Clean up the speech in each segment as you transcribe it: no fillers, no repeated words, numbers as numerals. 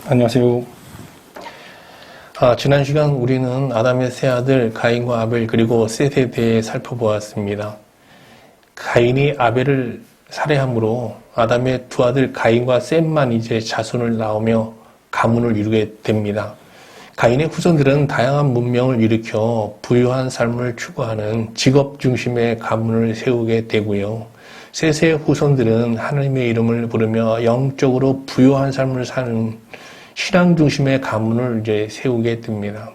안녕하세요. 지난 시간 우리는 아담의 세 아들 가인과 아벨 그리고 셋에 대해 살펴보았습니다. 가인이 아벨을 살해함으로 아담의 두 아들 가인과 셋만 이제 자손을 낳으며 가문을 이루게 됩니다. 가인의 후손들은 다양한 문명을 일으켜 부유한 삶을 추구하는 직업 중심의 가문을 세우게 되고요. 셋의 후손들은 하나님의 이름을 부르며 영적으로 부유한 삶을 사는 신앙 중심의 가문을 이제 세우게 됩니다.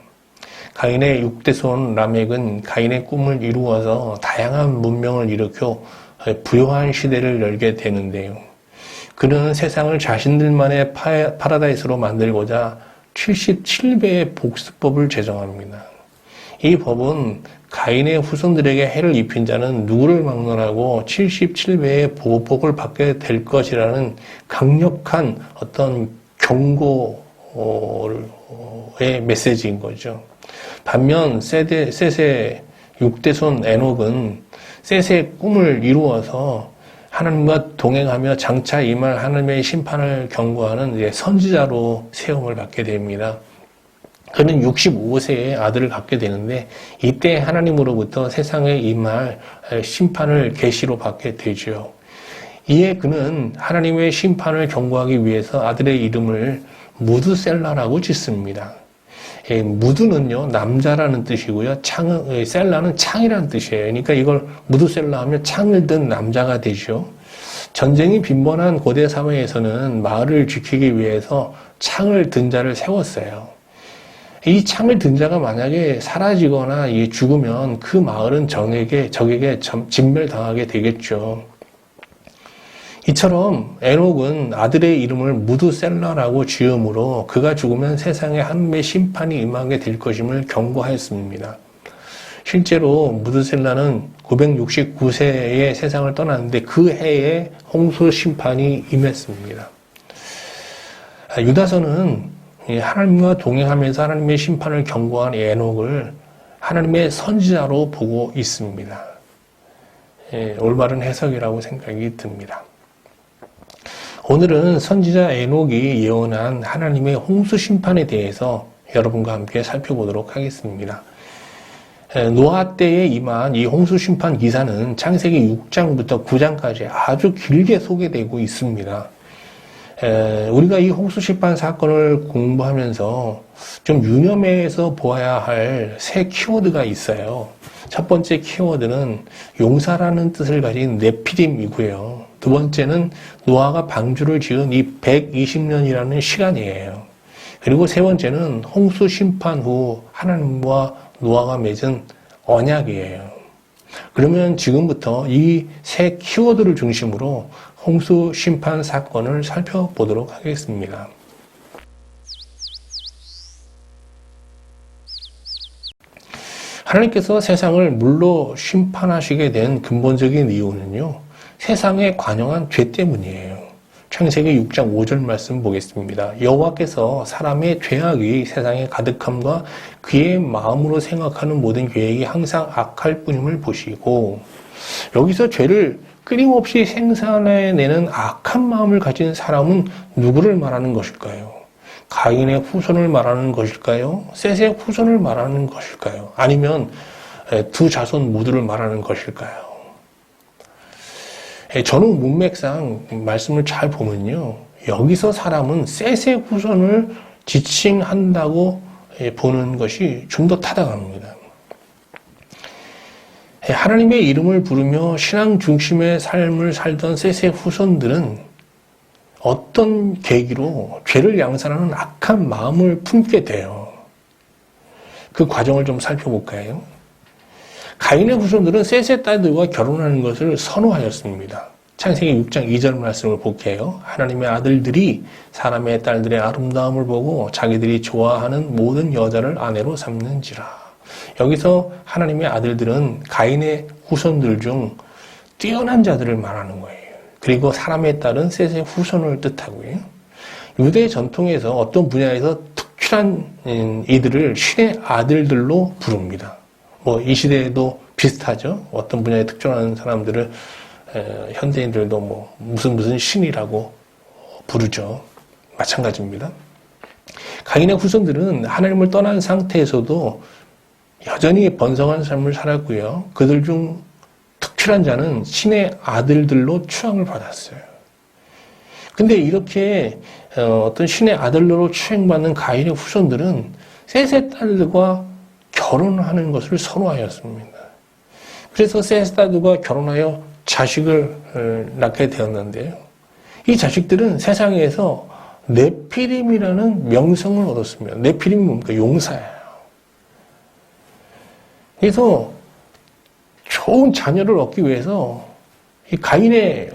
가인의 6대손 라멕은 가인의 꿈을 이루어서 다양한 문명을 일으켜 부유한 시대를 열게 되는데요. 그는 세상을 자신들만의 파라다이스로 만들고자 77배의 복수법을 제정합니다. 이 법은 가인의 후손들에게 해를 입힌 자는 누구를 막론하고 77배의 보복을 받게 될 것이라는 강력한 어떤 경고의 메시지인 거죠. 반면 셋의 6대손 에녹은 셋의 꿈을 이루어서 하나님과 동행하며 장차 임할 하나님의 심판을 경고하는 선지자로 세움을 받게 됩니다. 그는 65세의 아들을 갖게 되는데 이때 하나님으로부터 세상에 임할 심판을 계시로 받게 되죠. 이에 그는 하나님의 심판을 경고하기 위해서 아들의 이름을 무드셀라라고 짓습니다. 무드는요 남자라는 뜻이고요, 셀라는 창이라는 뜻이에요. 그러니까 이걸 무드셀라 하면 창을 든 남자가 되죠. 전쟁이 빈번한 고대 사회에서는 마을을 지키기 위해서 창을 든 자를 세웠어요. 이 창을 든 자가 만약에 사라지거나 죽으면 그 마을은 적에게 진멸당하게 되겠죠. 이처럼 에녹은 아들의 이름을 무드셀라라고 지음으로 그가 죽으면 세상에 하나님의 심판이 임하게 될 것임을 경고하였습니다. 실제로 무드셀라는 969세에 세상을 떠났는데 그 해에 홍수 심판이 임했습니다. 유다서는 하나님과 동행하면서 하나님의 심판을 경고한 에녹을 하나님의 선지자로 보고 있습니다. 올바른 해석이라고 생각이 듭니다. 오늘은 선지자 에녹이 예언한 하나님의 홍수 심판에 대해서 여러분과 함께 살펴보도록 하겠습니다. 노아 때에 임한 이 홍수 심판 기사는 창세기 6장부터 9장까지 아주 길게 소개되고 있습니다. 우리가 이 홍수 심판 사건을 공부하면서 좀 유념해서 보아야 할 세 키워드가 있어요. 첫 번째 키워드는 용사라는 뜻을 가진 네피림이고요. 두 번째는 노아가 방주를 지은 이 120년이라는 시간이에요. 그리고 세 번째는 홍수 심판 후 하나님과 노아가 맺은 언약이에요. 그러면 지금부터 이 세 키워드를 중심으로 홍수 심판 사건을 살펴보도록 하겠습니다. 하나님께서 세상을 물로 심판하시게 된 근본적인 이유는요, 세상에 관영한 죄 때문이에요. 창세기 6장 5절 말씀 보겠습니다. 여호와께서 사람의 죄악이 세상에 가득함과 그의 마음으로 생각하는 모든 계획이 항상 악할 뿐임을 보시고, 여기서 죄를 끊임없이 생산해내는 악한 마음을 가진 사람은 누구를 말하는 것일까요? 가인의 후손을 말하는 것일까요? 셋의 후손을 말하는 것일까요? 아니면 두 자손 모두를 말하는 것일까요? 전후 문맥상 말씀을 잘 보면요, 여기서 사람은 셋의 후손을 지칭한다고 보는 것이 좀 더 타당합니다. 하나님의 이름을 부르며 신앙 중심의 삶을 살던 셋의 후손들은 어떤 계기로 죄를 양산하는 악한 마음을 품게 돼요. 그 과정을 좀 살펴볼까요? 가인의 후손들은 셋의 딸들과 결혼하는 것을 선호하였습니다. 창세기 6장 2절 말씀을 볼게요. 하나님의 아들들이 사람의 딸들의 아름다움을 보고 자기들이 좋아하는 모든 여자를 아내로 삼는지라. 여기서 하나님의 아들들은 가인의 후손들 중 뛰어난 자들을 말하는 거예요. 그리고 사람의 딸은 셋의 후손을 뜻하고요. 유대 전통에서 어떤 분야에서 특출한 이들을 신의 아들들로 부릅니다. 이 시대에도 비슷하죠. 어떤 분야에 특출한 사람들을 현대인들도 무슨 신이라고 부르죠. 마찬가지입니다. 가인의 후손들은 하나님을 떠난 상태에서도 여전히 번성한 삶을 살았고요. 그들 중 특출한 자는 신의 아들들로 추앙을 받았어요. 근데 이렇게 어떤 신의 아들로 추앙받는 가인의 후손들은 셋의 딸들과 결혼하는 것을 선호하였습니다. 그래서 셋의 딸들과 결혼하여 자식을 낳게 되었는데요. 이 자식들은 세상에서 네피림이라는 명성을 얻었습니다. 네피림이 뭡니까? 용사예요. 그래서 좋은 자녀를 얻기 위해서 이 가인의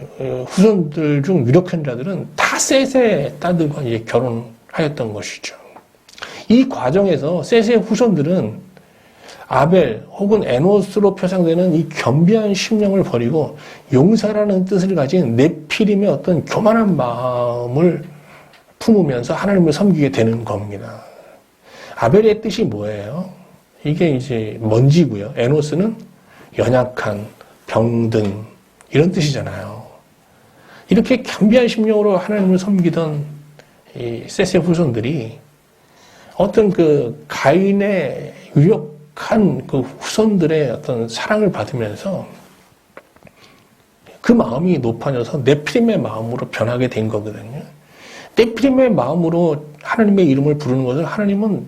후손들 중 유력한 자들은 다 셋의 딸들과 이제 결혼하였던 것이죠. 이 과정에서 셋의 후손들은 아벨 혹은 에노스로 표상되는 이 겸비한 심령을 버리고 용사라는 뜻을 가진 네피림의 어떤 교만한 마음을 품으면서 하나님을 섬기게 되는 겁니다. 아벨의 뜻이 뭐예요? 이게 이제 먼지고요. 에노스는 연약한, 병든 이런 뜻이잖아요. 이렇게 겸비한 심령으로 하나님을 섬기던 이 셋의 후손들이 어떤 그 가인의 유력한 그 후손들의 어떤 사랑을 받으면서 그 마음이 높아져서 네피림의 마음으로 변하게 된 거거든요. 네피림의 마음으로 하나님의 이름을 부르는 것을 하나님은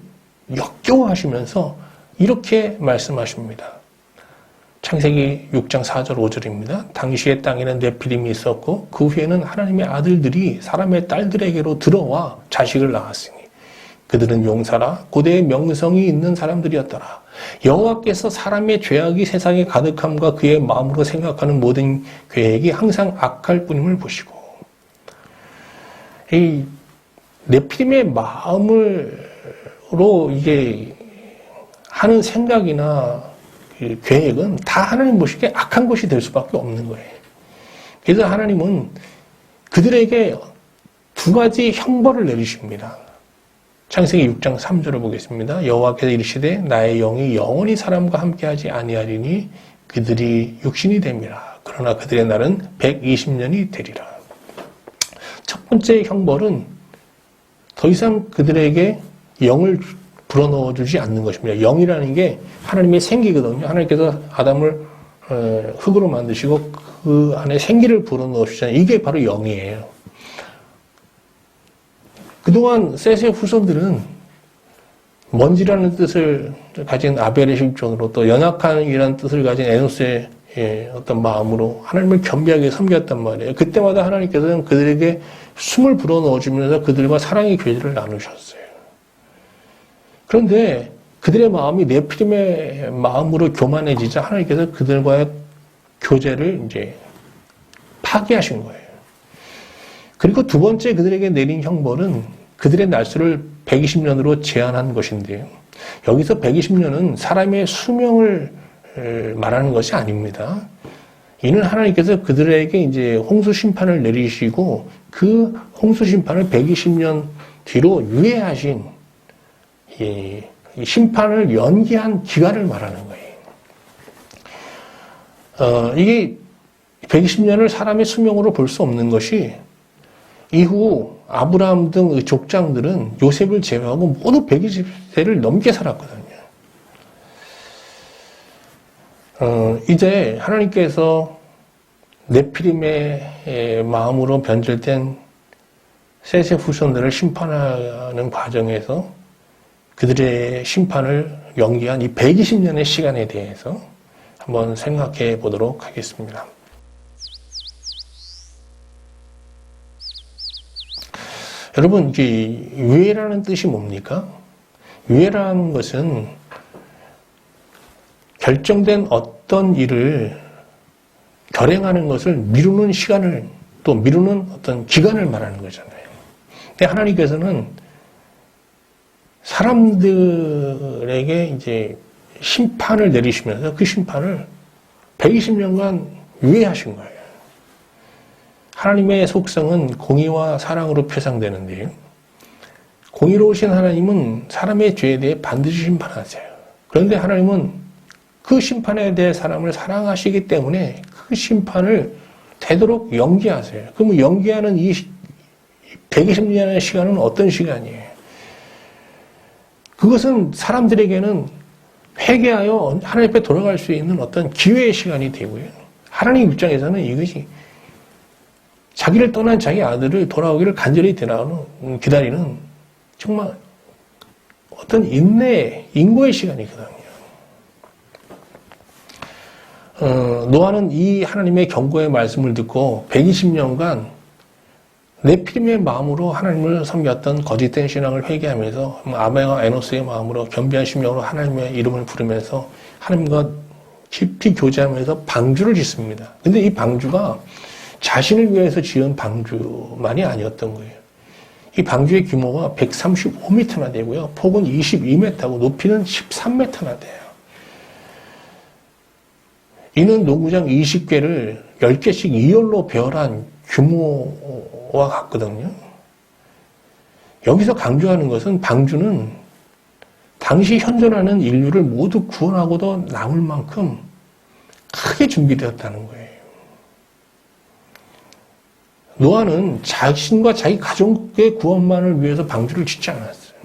역겨워하시면서 이렇게 말씀하십니다. 창세기 6장 4절 5절입니다. 당시의 땅에는 네피림이 있었고 그 후에는 하나님의 아들들이 사람의 딸들에게로 들어와 자식을 낳았으니 그들은 용사라 고대의 명성이 있는 사람들이었더라. 여호와께서 사람의 죄악이 세상에 가득함과 그의 마음으로 생각하는 모든 계획이 항상 악할 뿐임을 보시고 이 네피림의 마음으로 이게 하는 생각이나 계획은 다 하나님 보시기에 악한 것이 될 수밖에 없는 거예요. 그래서 하나님은 그들에게 두 가지 형벌을 내리십니다. 창세기 6장 3절을 보겠습니다. 여호와께서 이르시되 나의 영이 영원히 사람과 함께하지 아니하리니 그들이 육신이 됨이라. 그러나 그들의 날은 120년이 되리라. 첫 번째 형벌은 더 이상 그들에게 영을 불어넣어 주지 않는 것입니다. 영이라는 게 하나님의 생기거든요. 하나님께서 아담을 흙으로 만드시고 그 안에 생기를 불어넣어 주잖아요. 이게 바로 영이에요. 그동안 셋의 후손들은 먼지라는 뜻을 가진 아벨의 실존으로 또 연약한이라는 뜻을 가진 에노스의 어떤 마음으로 하나님을 겸비하게 섬겼단 말이에요. 그때마다 하나님께서는 그들에게 숨을 불어넣어 주면서 그들과 사랑의 교제를 나누셨어요. 그런데 그들의 마음이 네피림의 마음으로 교만해지자 하나님께서 그들과의 교제를 이제 파기하신 거예요. 그리고 두 번째 그들에게 내린 형벌은 그들의 날수를 120년으로 제한한 것인데요. 여기서 120년은 사람의 수명을 말하는 것이 아닙니다. 이는 하나님께서 그들에게 이제 홍수 심판을 내리시고 그 홍수 심판을 120년 뒤로 유예하신 이 심판을 연기한 기간을 말하는 거예요. 이게 120년을 사람의 수명으로 볼 수 없는 것이 이후 아브라함 등 족장들은 요셉을 제외하고 모두 120세를 넘게 살았거든요. 이제 하나님께서 네피림의 마음으로 변질된 셋의 후손들을 심판하는 과정에서 그들의 심판을 연기한 이 120년의 시간에 대해서 한번 생각해 보도록 하겠습니다. 여러분, 이게 유예라는 뜻이 뭡니까? 유예라는 것은 결정된 어떤 일을 결행하는 것을 미루는 시간을 또 미루는 어떤 기간을 말하는 거잖아요. 근데 하나님께서는 사람들에게 이제 심판을 내리시면서 그 심판을 120년간 유예하신 거예요. 하나님의 속성은 공의와 사랑으로 표상되는데요. 공의로우신 하나님은 사람의 죄에 대해 반드시 심판하세요. 그런데 하나님은 그 심판에 대해 사람을 사랑하시기 때문에 그 심판을 되도록 연기하세요. 그러면 연기하는 이 120년의 시간은 어떤 시간이에요? 그것은 사람들에게는 회개하여 하나님 앞에 돌아갈 수 있는 어떤 기회의 시간이 되고요. 하나님 입장에서는 이것이 자기를 떠난 자기 아들을 돌아오기를 간절히 기다리는 정말 어떤 인고의 시간이거든요. 노아는 이 하나님의 경고의 말씀을 듣고 120년간 네피림의 마음으로 하나님을 섬겼던 거짓된 신앙을 회개하면서 아벨과 에노스의 마음으로 겸비한 심령으로 하나님의 이름을 부르면서 하나님과 깊이 교제하면서 방주를 짓습니다. 근데 이 방주가 자신을 위해서 지은 방주만이 아니었던 거예요. 이 방주의 규모가 135m나 되고요. 폭은 22m고 높이는 13m나 돼요. 이는 농구장 20개를 10개씩 2열로 배열한 규모와 같거든요. 여기서 강조하는 것은 방주는 당시 현존하는 인류를 모두 구원하고도 남을 만큼 크게 준비되었다는 거예요. 노아는 자신과 자기 가족의 구원만을 위해서 방주를 짓지 않았어요.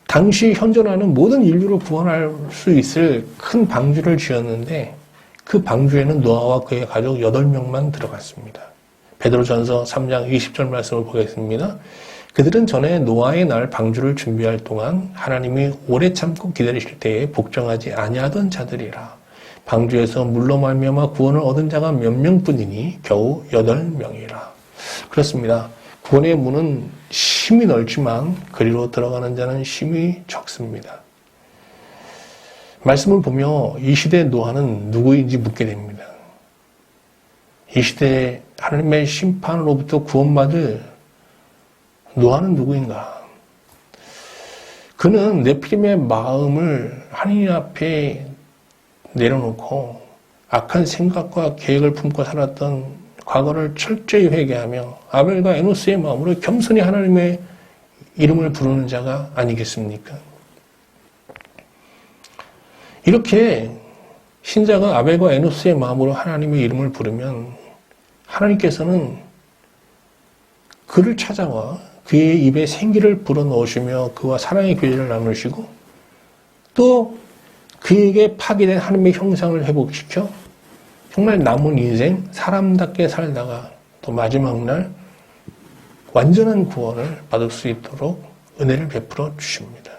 당시 현존하는 모든 인류를 구원할 수 있을 큰 방주를 지었는데 그 방주에는 노아와 그의 가족 8명만 들어갔습니다. 베드로전서 3장 20절 말씀을 보겠습니다. 그들은 전에 노아의 날 방주를 준비할 동안 하나님이 오래 참고 기다리실 때에 복종하지 아니하던 자들이라. 방주에서 물로 말미암아 구원을 얻은 자가 몇 명뿐이니 겨우 8명이라. 그렇습니다. 구원의 문은 심이 넓지만 그리로 들어가는 자는 심이 적습니다. 말씀을 보며 이 시대 노아는 누구인지 묻게 됩니다. 이 시대에 하나님의 심판으로부터 구원받을 노아는 누구인가? 그는 네피림의 마음을 하나님 앞에 내려놓고 악한 생각과 계획을 품고 살았던 과거를 철저히 회개하며 아벨과 에노스의 마음으로 겸손히 하나님의 이름을 부르는 자가 아니겠습니까? 이렇게 신자가 아벨과 에노스의 마음으로 하나님의 이름을 부르면 하나님께서는 그를 찾아와 그의 입에 생기를 불어넣으시며 그와 사랑의 교제를 나누시고 또 그에게 파괴된 하나님의 형상을 회복시켜 정말 남은 인생 사람답게 살다가 또 마지막 날 완전한 구원을 받을 수 있도록 은혜를 베풀어 주십니다.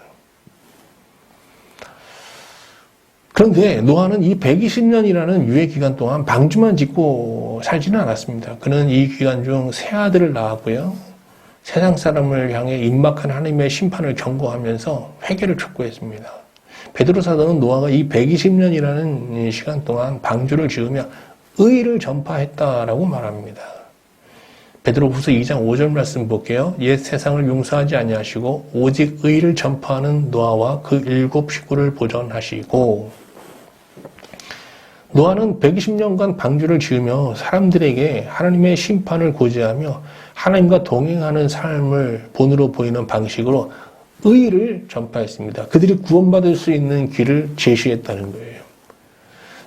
그런데 노아는 이 120년이라는 유예 기간 동안 방주만 짓고 살지는 않았습니다. 그는 이 기간 중 세 아들을 낳았고요. 세상 사람을 향해 임박한 하나님의 심판을 경고하면서 회개를 촉구했습니다. 베드로 사도는 노아가 이 120년이라는 시간 동안 방주를 지으며 의를 전파했다라고 말합니다. 베드로후서 2장 5절 말씀 볼게요. 옛 세상을 용서하지 아니하시고 오직 의를 전파하는 노아와 그 7 식구를 보존하시고. 노아는 120년간 방주를 지으며 사람들에게 하나님의 심판을 고지하며 하나님과 동행하는 삶을 본으로 보이는 방식으로 의를 전파했습니다. 그들이 구원받을 수 있는 길을 제시했다는 거예요.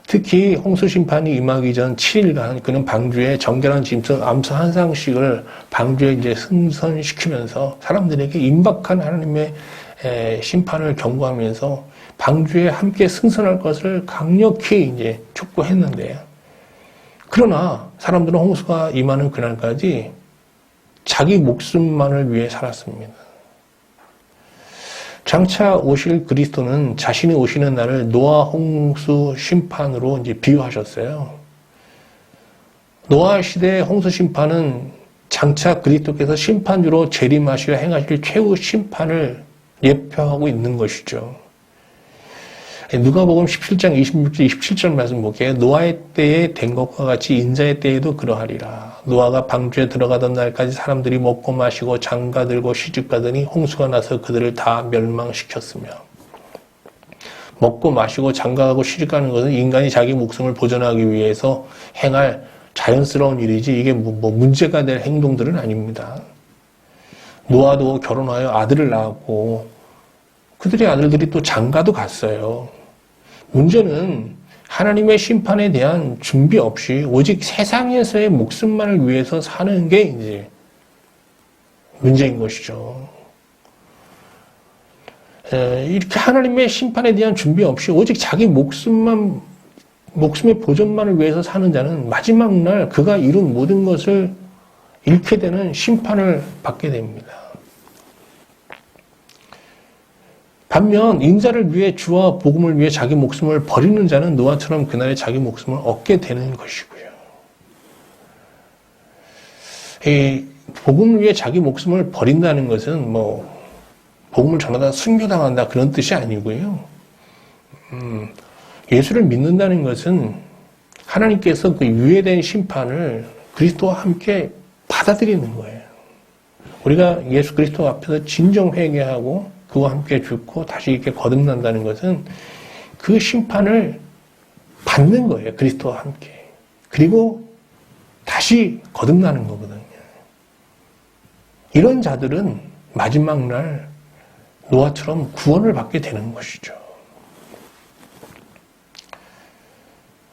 특히 홍수 심판이 임하기 전 7일간 그는 방주에 정결한 짐승 암소 한 쌍씩을 방주에 이제 승선시키면서 사람들에게 임박한 하나님의 심판을 경고하면서 방주에 함께 승선할 것을 강력히 이제 촉구했는데요. 그러나 사람들은 홍수가 임하는 그날까지 자기 목숨만을 위해 살았습니다. 장차 오실 그리스도는 자신이 오시는 날을 노아 홍수 심판으로 이제 비유하셨어요. 노아 시대의 홍수 심판은 장차 그리스도께서 심판주로 재림하시려 행하실 최후 심판을 예표하고 있는 것이죠. 누가복음 17장 26절 27절 말씀 볼게요. 노아의 때에 된 것과 같이 인자의 때에도 그러하리라. 노아가 방주에 들어가던 날까지 사람들이 먹고 마시고 장가들고 시집가더니 홍수가 나서 그들을 다 멸망시켰으며. 먹고 마시고 장가가고 시집가는 것은 인간이 자기 목숨을 보존하기 위해서 행할 자연스러운 일이지 이게 뭐 문제가 될 행동들은 아닙니다. 노아도 결혼하여 아들을 낳았고 그들의 아들들이 또 장가도 갔어요. 문제는 하나님의 심판에 대한 준비 없이 오직 세상에서의 목숨만을 위해서 사는 게 이제 문제인 것이죠. 이렇게 하나님의 심판에 대한 준비 없이 오직 자기 목숨의 보존만을 위해서 사는 자는 마지막 날 그가 이룬 모든 것을 잃게 되는 심판을 받게 됩니다. 반면 인자를 위해 주와 복음을 위해 자기 목숨을 버리는 자는 노아처럼 그날에 자기 목숨을 얻게 되는 것이고요. 이 복음을 위해 자기 목숨을 버린다는 것은 복음을 전하다 순교당한다 그런 뜻이 아니고요. 예수를 믿는다는 것은 하나님께서 그 유예된 심판을 그리스도와 함께 받아들이는 거예요. 우리가 예수 그리스도 앞에서 진정 회개하고 그와 함께 죽고 다시 이렇게 거듭난다는 것은 그 심판을 받는 거예요. 그리스도와 함께. 그리고 다시 거듭나는 거거든요. 이런 자들은 마지막 날 노아처럼 구원을 받게 되는 것이죠.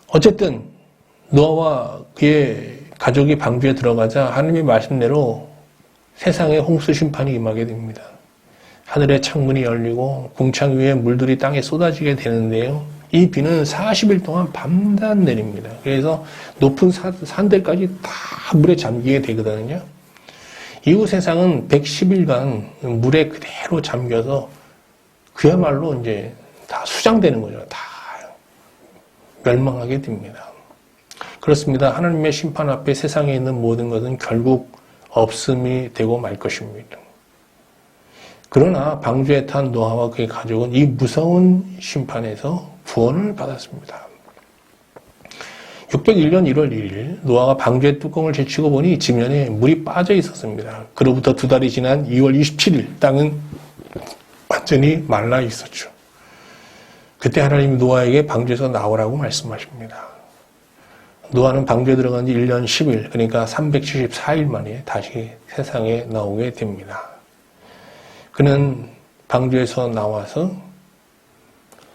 어쨌든 노아와 그의 가족이 방주에 들어가자 하나님의 말씀대로 세상에 홍수 심판이 임하게 됩니다. 하늘의 창문이 열리고 궁창 위에 물들이 땅에 쏟아지게 되는데요. 이 비는 40일 동안 밤낮 내립니다. 그래서 높은 산들까지 다 물에 잠기게 되거든요. 이후 세상은 110일간 물에 그대로 잠겨서 그야말로 이제 다 수장되는 거죠. 다 멸망하게 됩니다. 그렇습니다. 하나님의 심판 앞에 세상에 있는 모든 것은 결국 없음이 되고 말 것입니다. 그러나 방주에 탄 노아와 그의 가족은 이 무서운 심판에서 구원을 받았습니다. 601년 1월 1일 노아가 방주의 뚜껑을 제치고 보니 지면에 물이 빠져 있었습니다. 그로부터 2달이 지난 2월 27일 땅은 완전히 말라 있었죠. 그때 하나님이 노아에게 방주에서 나오라고 말씀하십니다. 노아는 방주에 들어간 지 1년 10일, 그러니까 374일 만에 다시 세상에 나오게 됩니다. 그는 방주에서 나와서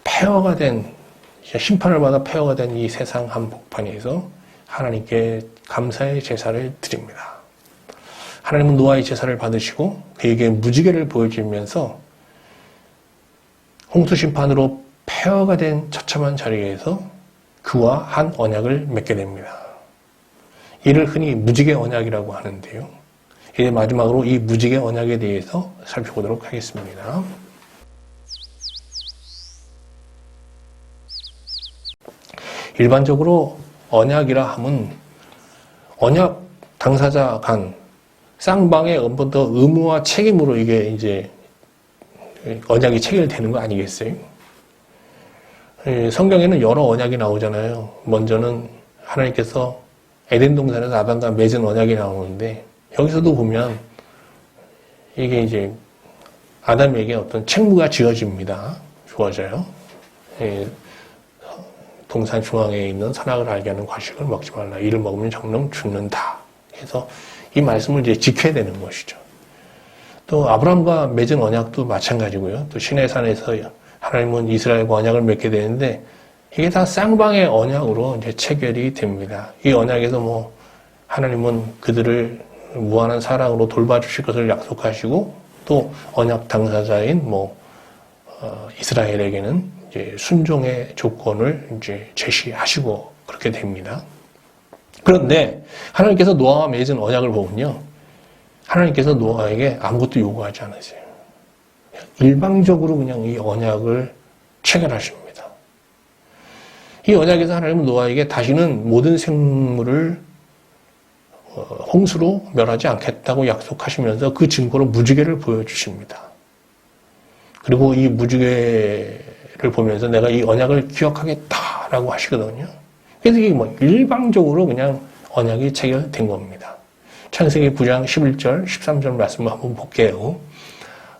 폐허가 된, 심판을 받아 폐허가 된 이 세상 한복판에서 하나님께 감사의 제사를 드립니다. 하나님은 노아의 제사를 받으시고 그에게 무지개를 보여주면서 홍수 심판으로 폐허가 된 처참한 자리에서 그와 한 언약을 맺게 됩니다. 이를 흔히 무지개 언약이라고 하는데요. 이제 마지막으로 이 무지개 언약에 대해서 살펴보도록 하겠습니다. 일반적으로 언약이라 함은 언약 당사자 간 쌍방의 어떤 의무와 책임으로 이게 이제 언약이 체결되는 거 아니겠어요? 성경에는 여러 언약이 나오잖아요. 먼저는 하나님께서 에덴 동산에서 아담과 맺은 언약이 나오는데 여기서도 보면 이게 이제 아담에게 어떤 책무가 주어져요. 동산 중앙에 있는 선악을 알게 하는 과식을 먹지 말라. 이를 먹으면 정령 죽는다. 그래서 이 말씀을 이제 지켜야 되는 것이죠. 또 아브라함과 맺은 언약도 마찬가지고요. 또 시내산에서 하나님은 이스라엘과 언약을 맺게 되는데 이게 다 쌍방의 언약으로 이제 체결이 됩니다. 이 언약에서 하나님은 그들을 무한한 사랑으로 돌봐주실 것을 약속하시고 또 언약 당사자인 이스라엘에게는 이제 순종의 조건을 이제 제시하시고 그렇게 됩니다. 그런데 하나님께서 노아와 맺은 언약을 보면요, 하나님께서 노아에게 아무것도 요구하지 않으세요. 일방적으로 그냥 이 언약을 체결하십니다. 이 언약에서 하나님은 노아에게 다시는 모든 생물을 홍수로 멸하지 않겠다고 약속하시면서 그 증거로 무지개를 보여주십니다. 그리고 이 무지개를 보면서 내가 이 언약을 기억하겠다라고 하시거든요. 그래서 이게 일방적으로 그냥 언약이 체결된 겁니다. 창세기 9장 11절, 13절 말씀을 한번 볼게요.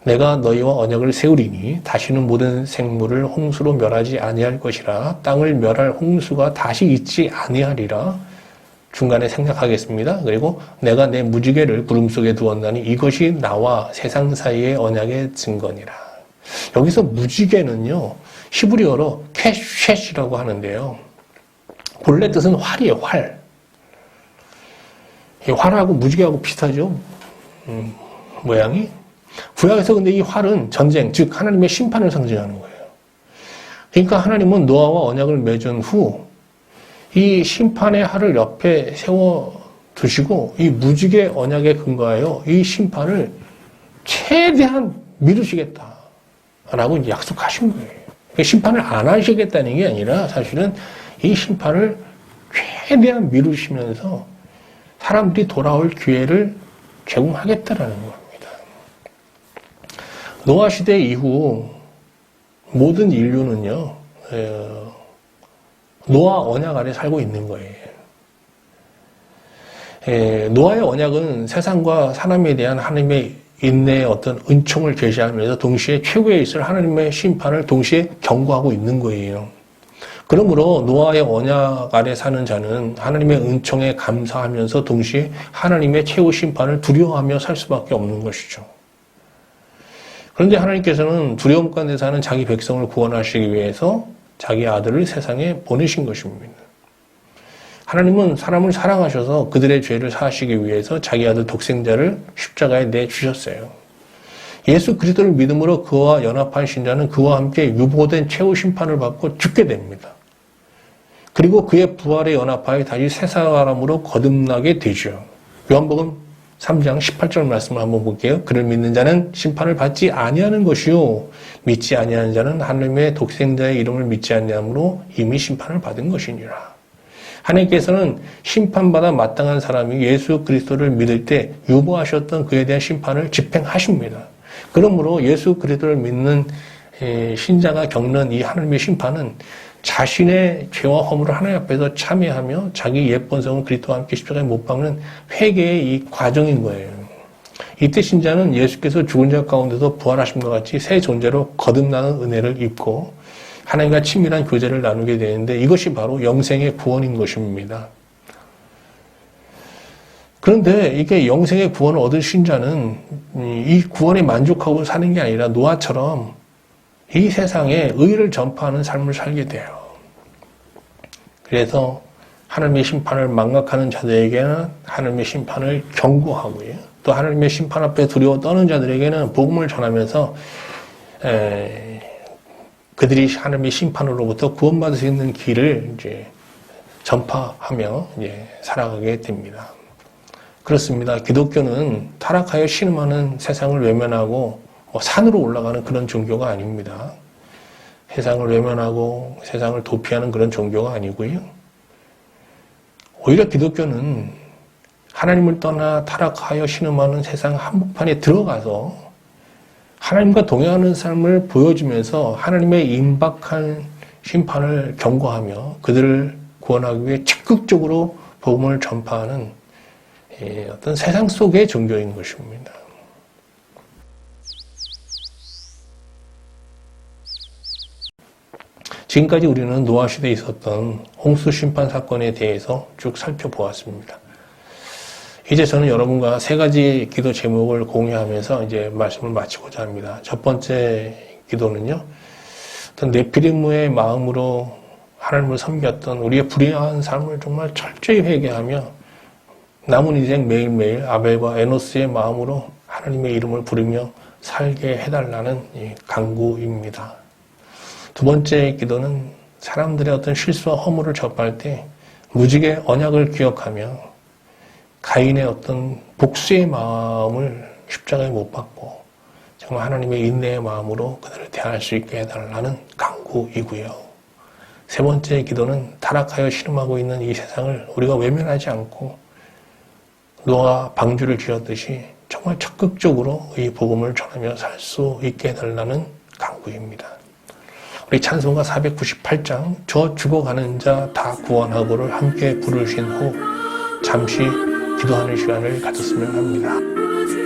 내가 너희와 언약을 세우리니 다시는 모든 생물을 홍수로 멸하지 아니할 것이라. 땅을 멸할 홍수가 다시 있지 아니하리라. 중간에 생략하겠습니다. 그리고 내가 내 무지개를 구름 속에 두었나니 이것이 나와 세상 사이의 언약의 증거니라. 여기서 무지개는요, 히브리어로 캐셋이라고 하는데요. 본래 뜻은 활이에요, 활. 이 활하고 무지개하고 비슷하죠? 모양이. 구약에서 근데 이 활은 전쟁, 즉 하나님의 심판을 상징하는 거예요. 그러니까 하나님은 노아와 언약을 맺은 후 이 심판의 활을 옆에 세워 두시고 이 무지개 언약에 근거하여 이 심판을 최대한 미루시겠다라고 약속하신 거예요. 심판을 안 하시겠다는 게 아니라 사실은 이 심판을 최대한 미루시면서 사람들이 돌아올 기회를 제공하겠다라는 겁니다. 노아 시대 이후 모든 인류는요, 노아 언약 아래 살고 있는 거예요. 노아의 언약은 세상과 사람에 대한 하나님의 인내의 어떤 은총을 제시하면서 동시에 최후에 있을 하나님의 심판을 동시에 경고하고 있는 거예요. 그러므로 노아의 언약 아래 사는 자는 하나님의 은총에 감사하면서 동시에 하나님의 최후 심판을 두려워하며 살 수밖에 없는 것이죠. 그런데 하나님께서는 두려움 가운데 사는 자기 백성을 구원하시기 위해서 자기 아들을 세상에 보내신 것입니다. 하나님은 사람을 사랑하셔서 그들의 죄를 사하시기 위해서 자기 아들 독생자를 십자가에 내주셨어요. 예수 그리스도를 믿음으로 그와 연합한 신자는 그와 함께 유보된 최후 심판을 받고 죽게 됩니다. 그리고 그의 부활에 연합하여 다시 새 사람으로 거듭나게 되죠. 요한복음 3장 18절 말씀을 한번 볼게요. 그를 믿는 자는 심판을 받지 아니하는 것이요 믿지 아니하는 자는 하나님의 독생자의 이름을 믿지 아니함으로 이미 심판을 받은 것이니라. 하나님께서는 심판받아 마땅한 사람이 예수 그리스도를 믿을 때 유보하셨던 그에 대한 심판을 집행하십니다. 그러므로 예수 그리스도를 믿는 신자가 겪는 이 하나님의 심판은 자신의 죄와 허물을 하나님 앞에서 참회하며 자기 옛 본성을 그리스도와 함께 십자가에 못 박는 회개의 이 과정인 거예요. 이때 신자는 예수께서 죽은 자 가운데서 부활하심과 같이 새 존재로 거듭나는 은혜를 입고 하나님과 친밀한 교제를 나누게 되는데 이것이 바로 영생의 구원인 것입니다. 그런데 이게 영생의 구원을 얻은 신자는 이 구원에 만족하고 사는 게 아니라 노아처럼 이 세상에 의를 전파하는 삶을 살게 돼요. 그래서 하나님의 심판을 망각하는 자들에게는 하나님의 심판을 경고하고요. 또 하나님의 심판 앞에 두려워 떠는 자들에게는 복음을 전하면서 그들이 하나님의 심판으로부터 구원받을 수 있는 길을 이제 전파하며 이제 살아가게 됩니다. 그렇습니다. 기독교는 타락하여 신음하는 세상을 외면하고 산으로 올라가는 그런 종교가 아닙니다. 세상을 외면하고 세상을 도피하는 그런 종교가 아니고요. 오히려 기독교는 하나님을 떠나 타락하여 신음하는 세상 한복판에 들어가서 하나님과 동행하는 삶을 보여주면서 하나님의 임박한 심판을 경고하며 그들을 구원하기 위해 적극적으로 복음을 전파하는 어떤 세상 속의 종교인 것입니다. 지금까지 우리는 노아 시대에 있었던 홍수 심판 사건에 대해서 쭉 살펴보았습니다. 이제 저는 여러분과 세 가지 기도 제목을 공유하면서 이제 말씀을 마치고자 합니다. 첫 번째 기도는요, 어떤 네피림의 마음으로 하나님을 섬겼던 우리의 불의한 삶을 정말 철저히 회개하며 남은 인생 매일매일 아벨과 에노스의 마음으로 하나님의 이름을 부르며 살게 해달라는 간구입니다. 두 번째 기도는 사람들의 어떤 실수와 허물을 접할 때 무지개 언약을 기억하며 가인의 어떤 복수의 마음을 십자가에 못 박고 정말 하나님의 인내의 마음으로 그들을 대할 수 있게 해달라는 간구이고요. 세 번째 기도는 타락하여 신음하고 있는 이 세상을 우리가 외면하지 않고 노아 방주를 지었듯이 정말 적극적으로 이 복음을 전하며 살 수 있게 해달라는 간구입니다. 우리 찬송가 498장 저 죽어가는 자 다 구원하고를 함께 부르신 후 잠시 기도하는 시간을 가졌으면 합니다.